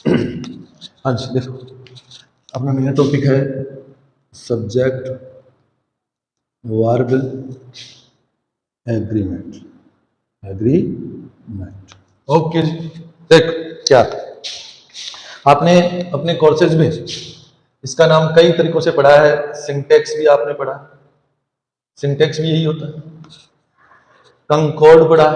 हाँ जी, देखो अपना नया टॉपिक है subject verb agreement. Agreement okay जी। देख क्या आपने अपने कोर्सेज में इसका नाम कई तरीकों से पढ़ा है। सिंटेक्स भी आपने पढ़ा, सिंटेक्स भी यही होता है। कंकोर्ड पढ़ा,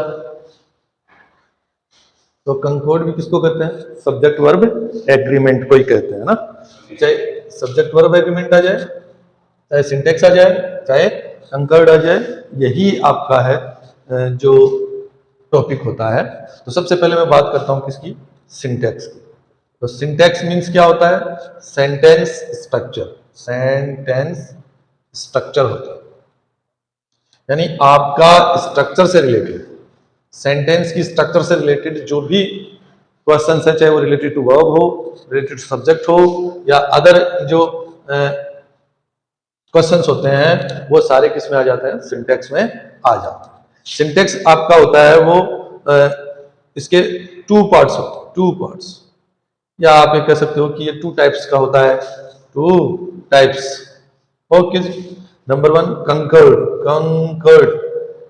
तो कंकोर्ड भी किसको कहते हैं? सब्जेक्ट वर्ब एग्रीमेंट को ही कहते हैं ना। चाहे सब्जेक्ट वर्ब एग्रीमेंट आ जाए, चाहे सिंटेक्स आ जाए, चाहे कंकर्ड आ जाए, यही आपका है जो टॉपिक होता है। तो सबसे पहले मैं बात करता हूं किसकी? सिंटेक्स की। तो सिंटेक्स मीन्स क्या होता है? Sentence structure. सेंटेंस स्ट्रक्चर होता है, यानी आपका स्ट्रक्चर से रिलेटेड, सेंटेंस की स्ट्रक्चर से रिलेटेड जो भी क्वेश्चन है, चाहे वो रिलेटेड टू वर्ब हो, रिलेटेड टू सब्जेक्ट हो, या अदर जो क्वेश्चंस होते हैं, वो सारे किस में आ जाते हैं? सिंटेक्स में आ जाते हैं। सिंटेक्स आपका होता है वो इसके टू पार्ट्स होते हैं, टू पार्ट्स, या आप ये कह सकते हो कि ये टू टाइप्स का होता है। Two types okay. Number one conquered, conquered,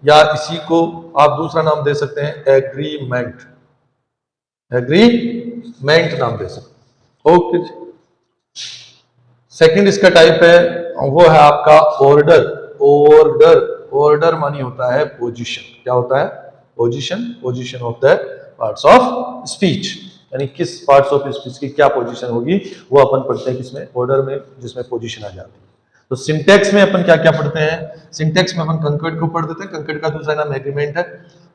या इसी को आप दूसरा नाम दे सकते हैं एग्रीमेंट। एग्रीमेंट नाम दे सकते हैं ओके। सेकंड इसका टाइप है वो है आपका ऑर्डर। ऑर्डर, ऑर्डर मानी होता है पोजीशन। क्या होता है? Position, position of the parts of speech, यानी किस पार्ट्स ऑफ स्पीच की क्या पोजीशन होगी, वो अपन पढ़ते हैं किसमें? ऑर्डर में, जिसमें पोजीशन आ जाती है। तो सिंटेक्स में अपन क्या क्या पढ़ते हैं? सिंटेक्स में अपन कंकर्ड को पढ़ देते हैं, कंकर्ड का दूसरा नाम एग्रीमेंट है।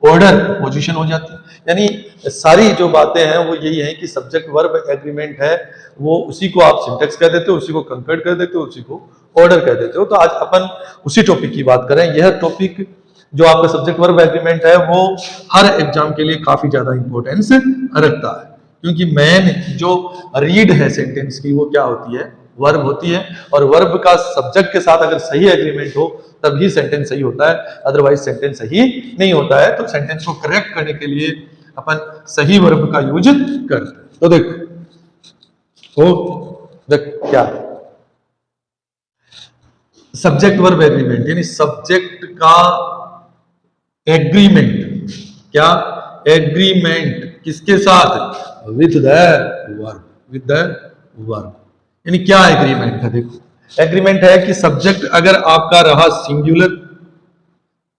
ऑर्डर पोजीशन हो जाती है, यानी सारी जो बातें हैं वो यही है कि सब्जेक्ट वर्ब एग्रीमेंट है, वो उसी को आप सिंटेक्स कह देते हो, उसी को कंकर्ड कह देते हो, उसी को ऑर्डर कह देते हो। तो आज अपन उसी टॉपिक की बात करें। यह टॉपिक जो आपका सब्जेक्ट वर्ब एग्रीमेंट है वो हर एग्जाम के लिए काफी ज्यादा इंपॉर्टेंस रखता है, क्योंकि मेन जो रीड है सेंटेंस की वो क्या होती है? वर्ब होती है। और वर्ब का सब्जेक्ट के साथ अगर सही एग्रीमेंट हो तभी सेंटेंस सही होता है, अदरवाइज सेंटेंस सही नहीं होता है। तो सेंटेंस को करेक्ट करने के लिए अपन सही वर्ब का यूज करते हैं। तो देखो देख क्या सब्जेक्ट वर्ब एग्रीमेंट, यानी सब्जेक्ट का एग्रीमेंट। क्या एग्रीमेंट किसके साथ? With the verb, with the verb. यानी क्या एग्रीमेंट है? देखो एग्रीमेंट है कि सब्जेक्ट अगर आपका रहा सिंगुलर,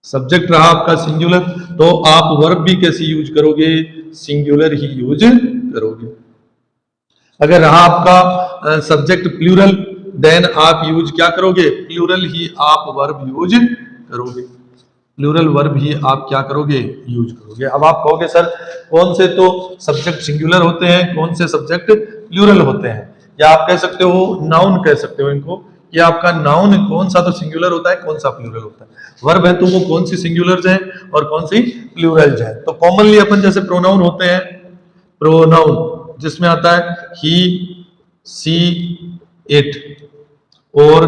सब्जेक्ट रहा आपका सिंगुलर, तो आप वर्ब भी कैसे यूज करोगे? सिंगुलर ही यूज करोगे। अगर रहा आपका सब्जेक्ट प्लूरल, देन आप यूज क्या करोगे? प्लूरल ही आप वर्ब यूज करोगे। प्लूरल वर्ब ही आप क्या करोगे? यूज करोगे। अब आप कहोगे सर कौन से तो सब्जेक्ट सिंगुलर होते हैं, कौन से सब्जेक्ट प्लूरल होते हैं? या आप कह सकते हो नाउन कह सकते हो इनको, कि आपका नाउन कौन सा तो सिंगुलर होता है, कौन सा प्लूरल होता है। वर्ब है तो वो कौन सी सिंगुलर्स हैं और कौन सी प्लूरल्स हैं। तो कॉमनली अपन जैसे प्रोनाउन होते हैं, प्रोनाउन जिसमें आता है ही, सी, इट, और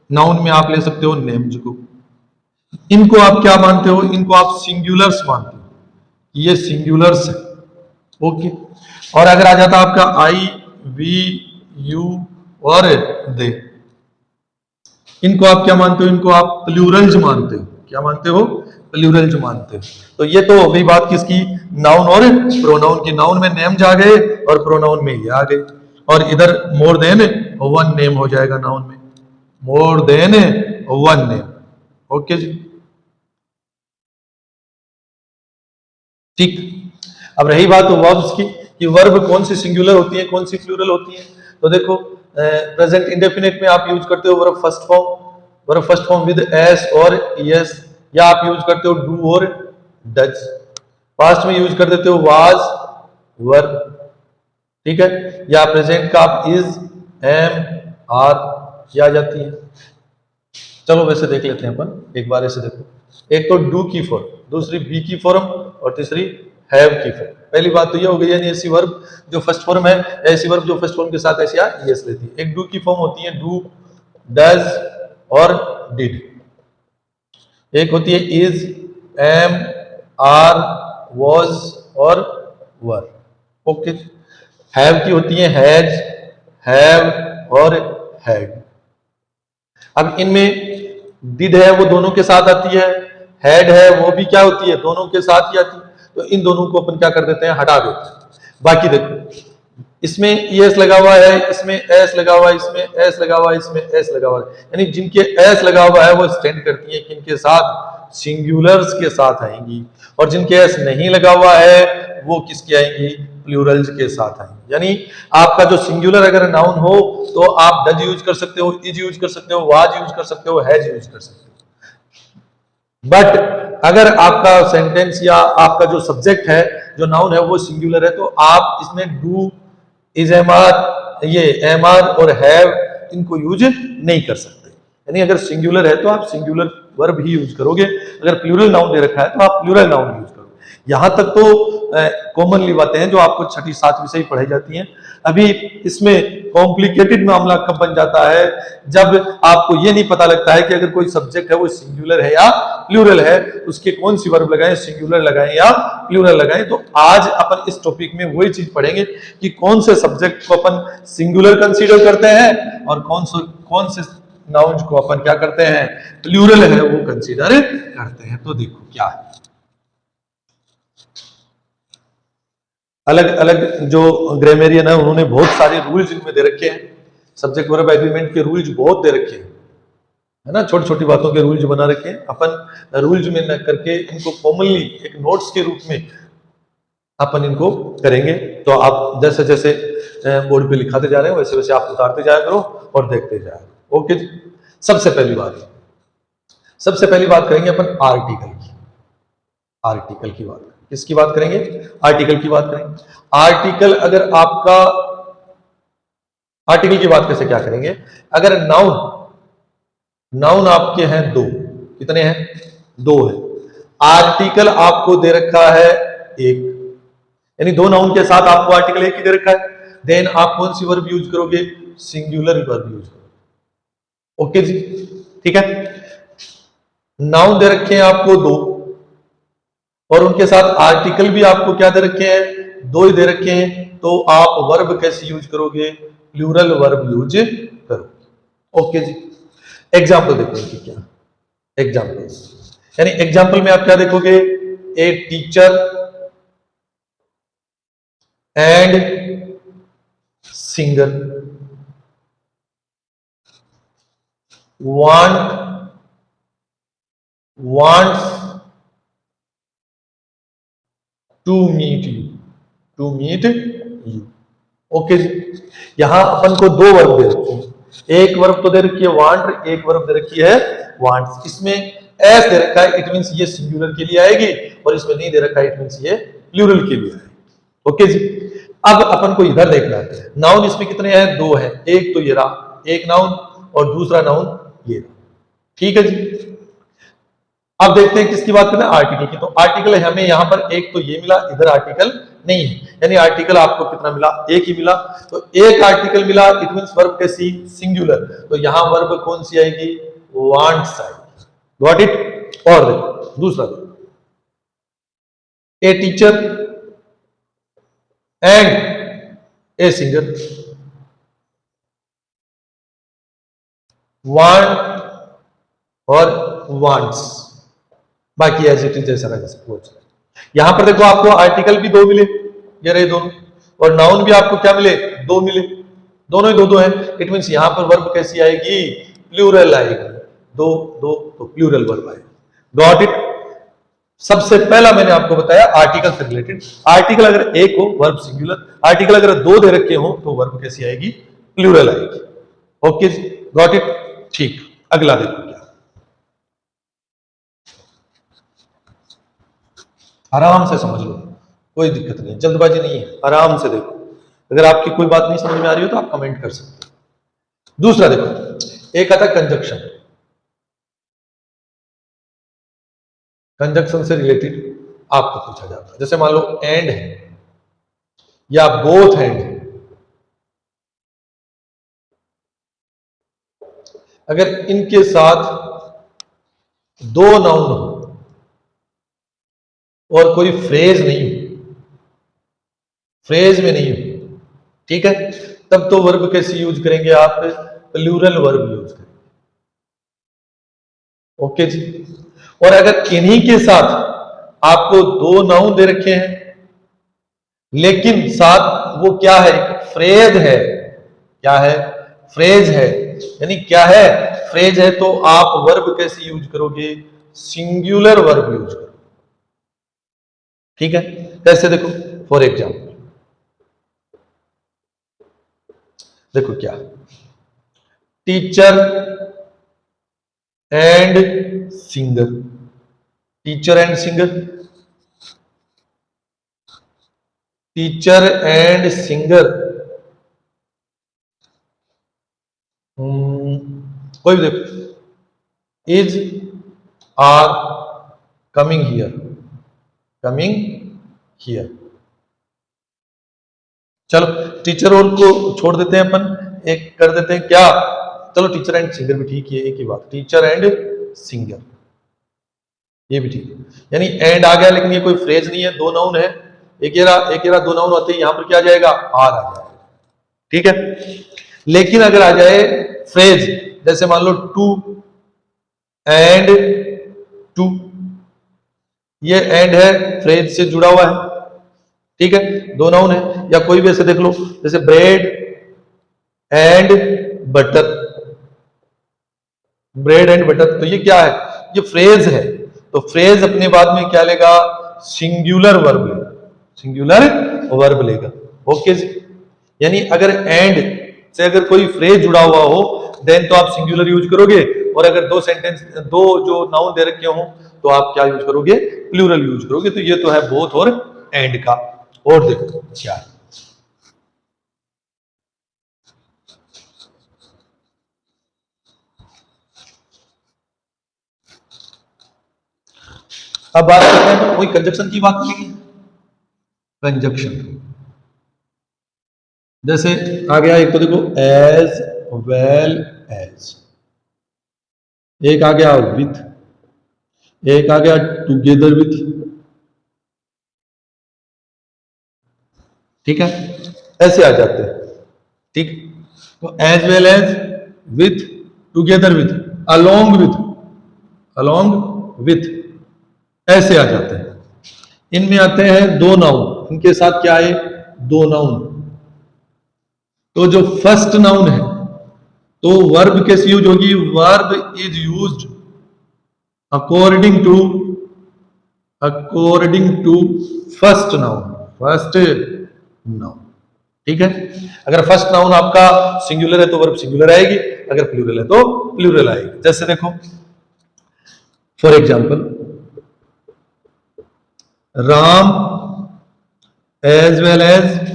नाउन में आप ले सकते हो नेम्स को। इनको आप क्या मानते हो? इनको आप सिंगुलर्स मानते हो, ये सिंगुलर्स है ओके। और अगर आ जाता आपका आई, वी, यू और दे, इनको आप क्या मानते हो? इनको आप प्लूरल्स मानते हो। क्या मानते हो? प्लूरल्स मानते हो। तो ये तो हो गई बात किसकी? नाउन और प्रोनाउन की। नाउन में नेम्स आ गए और प्रोनाउन में ये आ गए, और इधर मोर देन वन नेम हो जाएगा नाउन में, more than one name okay जी। ठीक। अब रही बात वर्ब्स की कि वर्ब कौन सी सिंगुलर होती है, कौन सी प्लूरल होती है। तो देखो प्रेजेंट इंडेफिनिट में आप यूज करते हो verb first form, verb first form with S और एस, या आप यूज करते हो डू और डज। पास्ट में यूज कर देते हो वाज, वर्ब, ठीक है। या प्रेजेंट का आप इज, एम, आर, ये आ जाती है। चलो वैसे देख लेते हैं अपन एक बार ऐसे। देखो एक तो डू की फॉर्म, दूसरी बी की फॉर्म, और तीसरी हैव की फॉर्म। पहली बात तो ये हो गई, यानी ऐसी वर्ब जो फर्स्ट फॉर्म है, ऐसी वर्ब जो फर्स्ट फॉर्म के साथ ऐसी यस लेती है। एक डू की फॉर्म होती है डू, डज और डिड। एक होती है इज, एम, आर, वॉज और वर ओके। हैव की होती है हैज, हैव और हैड। अब इनमें डिड है वो दोनों के साथ आती है, हैड है वो भी क्या होती है, दोनों के साथ ही आती है। तो इन दोनों को अपन क्या कर देते हैं, हटा देते हैं। बाकी देखो इसमें एस लगा हुआ है, इसमें एस लगा हुआ है, इसमें एस लगा हुआ है, इसमें एस लगा हुआ है। यानी जिनके एस लगा हुआ है वो स्टैंड करती है किनके साथ, सिंगुलर्स के साथ आएंगी, और जिनके एस नहीं लगा हुआ है वो किसके आएंगी, प्लूरल्स के साथ आएंगी। यानी आपका जो सिंगुलर अगर नाउन हो तो आप डज यूज कर सकते हो, इज यूज कर सकते हो, वाज यूज कर सकते हो, हैज यूज कर सकते हो। बट अगर आपका सेंटेंस या आपका जो सब्जेक्ट है, जो नाउन है वो सिंगुलर है, तो आप इसमें डू, इज, एम आर, ये एम आर और हैव इनको यूज नहीं कर सकते। यानी अगर सिंगुलर है तो आप सिंगुलर वर्ब ही यूज करोगे, अगर प्लूरल नाउन दे रखा है तो आप प्लूरल नाउन यूज करोगे। यहां तक तो कॉमनली बातें हैं जो आपको छठी सातवीं से ही पढ़ाई जाती हैं। अभी इसमें कॉम्प्लिकेटेड मामला कब बन जाता है, जब आपको ये नहीं पता लगता है कि अगर कोई सब्जेक्ट है वो सिंगुलर है या प्लूरल है, उसके कौन सी वर्ब लगाएं, सिंगुलर लगाएं या प्लूरल लगाएं। तो आज अपन इस टॉपिक में वही चीज पढ़ेंगे कि कौन से सब्जेक्ट को अपन सिंगुलर कंसीडर करते हैं और कौन से नाउन्स को अपन क्या करते हैं, प्लूरल है वो कंसीडर करते हैं। तो देखो क्या है, अलग अलग जो ग्रामेरियन है उन्होंने बहुत सारे रूल्स इनमें दे रखे हैं, सब्जेक्ट वर्ब एग्रीमेंट के रूल्स बहुत दे रखे हैं, है ना, छोटी छोटी बातों के रूल्स बना रखे हैं। अपन रूल्स में न करके इनको कॉमनली एक नोट्स के रूप में अपन इनको करेंगे। तो आप जैसे जैसे बोर्ड पे लिखाते जा रहे हैं वैसे वैसे आप उतारते जाया करो और देखते जाया करो। ओके जी। सबसे पहली बात करेंगे अपन आर्टिकल की। आर्टिकल की बात, किसकी बात करेंगे, आर्टिकल की बात करेंगे। आर्टिकल अगर आपका, आर्टिकल की बात कैसे क्या करेंगे, अगर नाउन आपके हैं दो, कितने हैं, दो है, आर्टिकल आपको दे रखा है एक, यानी दो नाउन के साथ आपको आर्टिकल एक ही दे रखा है, देन आप कौन सी वर्ब यूज करोगे, सिंगुलर वर्ब यूज करोगे। ओके जी, ठीक है। नाउन दे रखे हैं आपको दो और उनके साथ आर्टिकल भी आपको क्या दे रखे हैं, दो ही दे रखे हैं, तो आप वर्ब कैसे यूज करोगे, प्लूरल वर्ब यूज करोगे। ओके जी। एग्जाम्पल देखो इनकी क्या, एग्जाम्पल्स, यानी एग्जाम्पल में आप क्या देखोगे, a teacher and singer, wants to meet you, to meet you. Okay जी। यहां अपन को दो वर्ब दे रखी है, एक वर्ब तो दे रखी है वांट, एक वर्ब दे रखी है वांट्स। इसमें एस दे रखा है, इट मींस ये सिंगुलर के लिए आएगी, और इसमें नहीं दे रखा है, इट मींस ये प्लूरल के लिए आएगी। ओके जी। अब अपन को इधर देखना है, नाउन इसमें कितने हैं, दो हैं, एक तो ये रहा एक नाउन और दूसरा नाउन ये रहा, ठीक है जी। अब देखते हैं किसकी बात करना है, आर्टिकल की। तो आर्टिकल हमें यहां पर एक तो ये मिला, इधर आर्टिकल नहीं है, यानी आर्टिकल आपको कितना मिला, एक ही मिला। तो एक आर्टिकल मिला, इट मींस वर्ब कैसी, सिंगुलर, तो यहां वर्ब कौन सी आएगी, वांट्स आएगी। Got it. और देखो दूसरा, ए teacher and a singer, want और वांट्स, बाकी एज इट इज जैसा रहा। यहां पर देखो आपको आर्टिकल भी दो मिले, ये रहे दोनों, और नाउन भी आपको क्या मिले, दो मिले, दोनों ही दो दो है, इट मींस यहां पर वर्ब कैसी आएगी, प्लूरल आएगी, दो दो तो प्लूरल वर्ब आएगी। Got it. सबसे पहला मैंने आपको बताया आर्टिकल से रिलेटेड, आर्टिकल अगर एक हो वर्ब सिंगुलर, आर्टिकल अगर दो दे रखे हो तो वर्ब कैसी आएगी, प्लूरल आएगी। ओके जी, गॉट इट। ठीक, अगला देखो क्या, आराम से समझ लो, कोई दिक्कत नहीं, जल्दबाजी नहीं है, आराम से देखो। अगर आपकी कोई बात नहीं समझ में आ रही हो तो आप कमेंट कर सकते हो। दूसरा देखो, एक आता कंजक्शन, कंजक्शन से रिलेटेड आपको पूछा जाता है, जैसे मान लो एंड है या बोथ एंड है, अगर इनके साथ दो नाउन हो और कोई फ्रेज नहीं हो, फ्रेज में नहीं हो, ठीक है, तब तो वर्ब कैसे यूज करेंगे आप, प्लूरल वर्ब यूज करेंगे। ओके जी। और अगर इन्हीं के साथ आपको दो नाउन दे रखे हैं लेकिन साथ वो क्या है, फ्रेज है, क्या है, फ्रेज है, यानी क्या है, फ्रेज है, तो आप वर्ब कैसे यूज करोगे, सिंगुलर वर्ब यूज करोगे। ठीक है, कैसे देखो, फॉर एग्जाम्पल देखो क्या, teacher and singer, teacher and singer, teacher and singer, कोई भी देखो, is are coming here, coming here. चलो टीचर और को छोड़ देते हैं अपन, एक कर देते हैं क्या, चलो टीचर एंड सिंगर भी ठीक है, एक ही बात, टीचर एंड सिंगर, ये भी ठीक है। यानी एंड आ गया लेकिन ये कोई फ्रेज नहीं है, दो नाउन है, एक एरा दो नाउन होते हैं, यहां पर क्या आ जाएगा, आर आ जाएगा। ठीक है, लेकिन अगर आ जाए फ्रेज, जैसे मान लो टू एंड टू, ये एंड है, फ्रेज से जुड़ा हुआ है, ठीक है, दो नाउन है। या कोई भी ऐसे देख लो, जैसे bread and butter, bread and butter, तो ये क्या है, ये फ्रेज है, तो फ्रेज अपने बाद में क्या लेगा, सिंगुलर वर्ब लेगा, सिंगुलर वर्ब लेगा। ओके जी। यानी अगर एंड से अगर कोई फ्रेज जुड़ा हुआ हो देन तो आप सिंगुलर यूज करोगे, और अगर दो सेंटेंस, दो जो नाउन दे रखे हो तो आप क्या यूज करोगे, प्लूरल यूज करोगे। तो ये तो है बोथ और एंड का। और देखो क्या है, अब बात करते हैं तो कोई कंजक्शन की बात करेंगे, कंजक्शन जैसे आ गया एक तो देखो एज वेल एज, एक आ गया विथ, एक आ गया टुगेदर विथ, ठीक है, ऐसे आ जाते हैं। ठीक, तो as well as, with, together with, along with, along with, ऐसे आ जाते हैं। इनमें आते हैं दो नाउन, इनके साथ क्या है, दो नाउन। तो जो फर्स्ट नाउन है तो वर्ब कैसे यूज होगी, verb is used according to first noun, first noun. ठीक है, अगर फर्स्ट नाउन आपका सिंगुलर है तो वर्ब सिंगुलर आएगी, अगर प्लूरल है तो प्लूरल आएगी। जैसे देखो for example, Ram as well as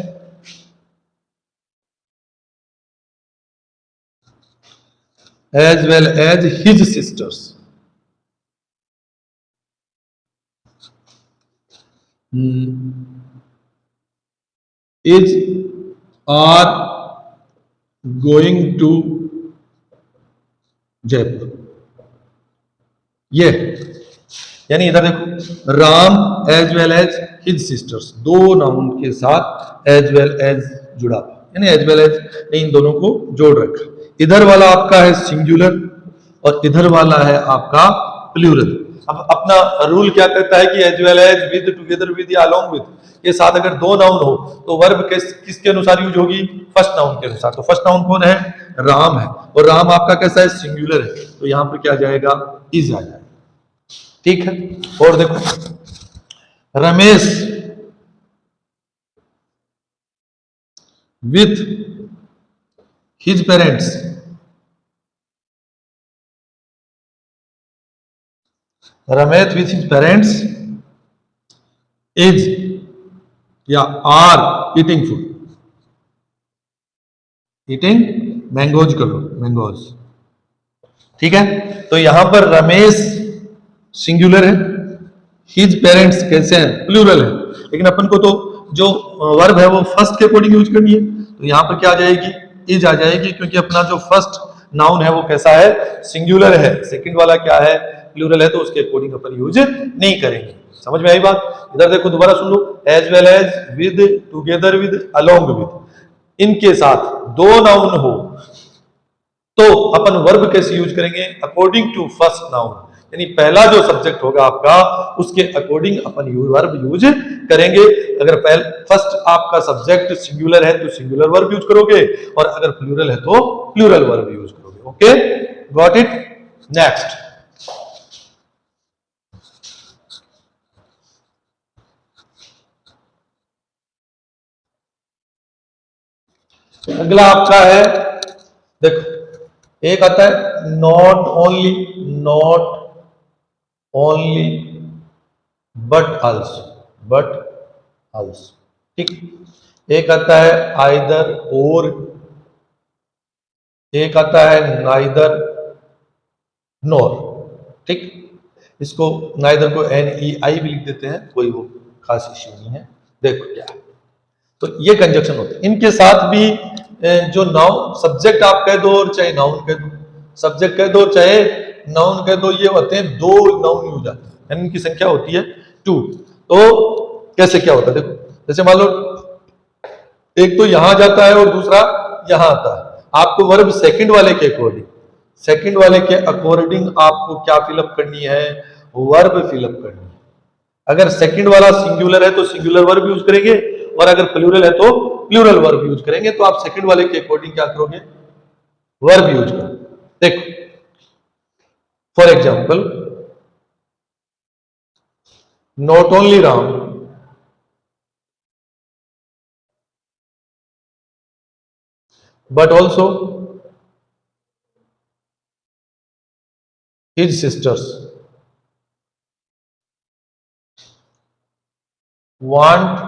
his sisters, is are going to Jaipur. ये यानी इधर देखो, Ram as well as his sisters, दो नाउन के साथ एज वेल एज जुड़ा, यानी एज वेल एज इन दोनों को जोड़ रखा। इधर वाला आपका है सिंगुलर और इधर वाला है आपका प्लूरल। अब अपना रूल क्या कहता है कि as well as, with, together with या अलोंग विद, के साथ अगर दो नाउन हो तो वर्ब किसके अनुसार यूज होगी, फर्स्ट नाउन के अनुसार। तो फर्स्ट नाउन कौन है, राम है, और राम आपका कैसा है, सिंगुलर है, तो यहां पर क्या जाएगा, इज आ जाएगा। ठीक है, और देखो Ramesh with his parents, Ramesh with his parents is या are eating food, eating mangoes करो, मैंगोज। ठीक है, तो यहां पर रमेश सिंगुलर है, हिज पेरेंट्स कैसे हैं, प्लूरल है, लेकिन अपन को तो जो वर्ब है वो फर्स्ट के अकॉर्डिंग यूज करनी है, तो यहां पर क्या आ जाएगी, इज आ जाएगी, क्योंकि अपना जो फर्स्ट नाउन है वो कैसा है, सिंगुलर है, सेकंड वाला क्या है, प्लूरल है, तो उसके अकॉर्डिंग अपन यूज नहीं करेंगे। समझ में आई बात। इधर देखो दोबारा सुन लो, as well as, with, together with, along with, इनके साथ दो नाउन हो तो अपन वर्ब कैसे यूज करेंगे? अकॉर्डिंग टू फर्स्ट नाउन, यानी पहला जो सब्जेक्ट होगा आपका उसके अकॉर्डिंग अपन वर्ब यूज करेंगे। अगर फर्स्ट आपका सब्जेक्ट सिंगुलर है तो सिंगुलर वर्ब यूज करोगे, और अगर प्लूरल है तो प्लूरल वर्ब यूज करोगे। Okay, got it? नेक्स्ट, अगला आपका है, देखो एक आता है not only, not only but also, but also, ठीक। एक आता है आइदर और, एक आता है नाइदर नोर, ठीक। इसको नाइदर को NEI भी लिख देते हैं, कोई वो खास इश्यू नहीं है। देखो क्या है, तो ये कंजक्शन होते हैं। इनके साथ भी जो नाउन सब्जेक्ट आप कह दो और चाहे नाउन कह दो, सब्जेक्ट कह दो चाहे नाउन कह दो, ये होते हैं दो नाउन यूज आते हैं, यानी इनकी संख्या होती है 2। तो कैसे क्या होता है, देखो जैसे मान लो एक तो यहां जाता है और दूसरा यहां आता है, आपको वर्ब सेकंड वाले के अकॉर्डिंग, सेकंड वाले के अकॉर्डिंग आपको क्या फिलअप करनी है? वर्ब फिलअप करनी है। अगर सेकंड वाला सिंगुलर है तो सिंगुलर वर्ब यूज करेंगे, और अगर प्लूरल है तो प्लूरल वर्ब यूज करेंगे। तो आप सेकंड वाले के अकॉर्डिंग क्या करोगे? वर्ब यूज करो। देखो for example, not only Ram but also his sisters wants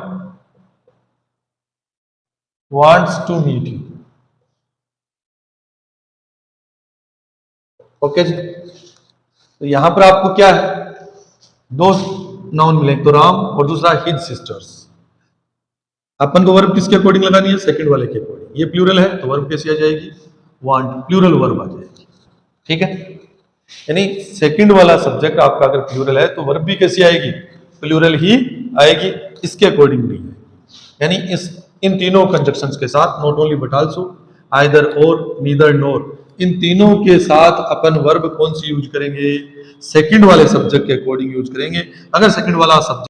to meet you। Okay जी, तो यहां पर आपको क्या है, दो नाउन मिले, तो राम और दूसरा हिज सिस्टर्स। अपन को वर्ब किसके अकॉर्डिंग लगानी है? सेकंड वाले के अकॉर्डिंग। ये प्लूरल है तो वर्ब कैसी आ जाएगी? वांट, प्लूरल वर्ब आ जाएगी, ठीक है। यानी सेकंड वाला सब्जेक्ट आपका अगर प्लूरल है तो वर्ब भी कैसी आएगी? प्लूरल ही आएगी, इसके अकॉर्डिंग नहीं है। यानी इस इन तीनों कंजक्शंस के साथ, not only but also, either और, नीदर नोर, इन तीनों के साथ अपन वर्ब कौन सी यूज करेंगे? सेकंड वाले सब्जेक्ट के अकॉर्डिंग यूज करेंगे। अगर सेकंड वाला सब्जेक्ट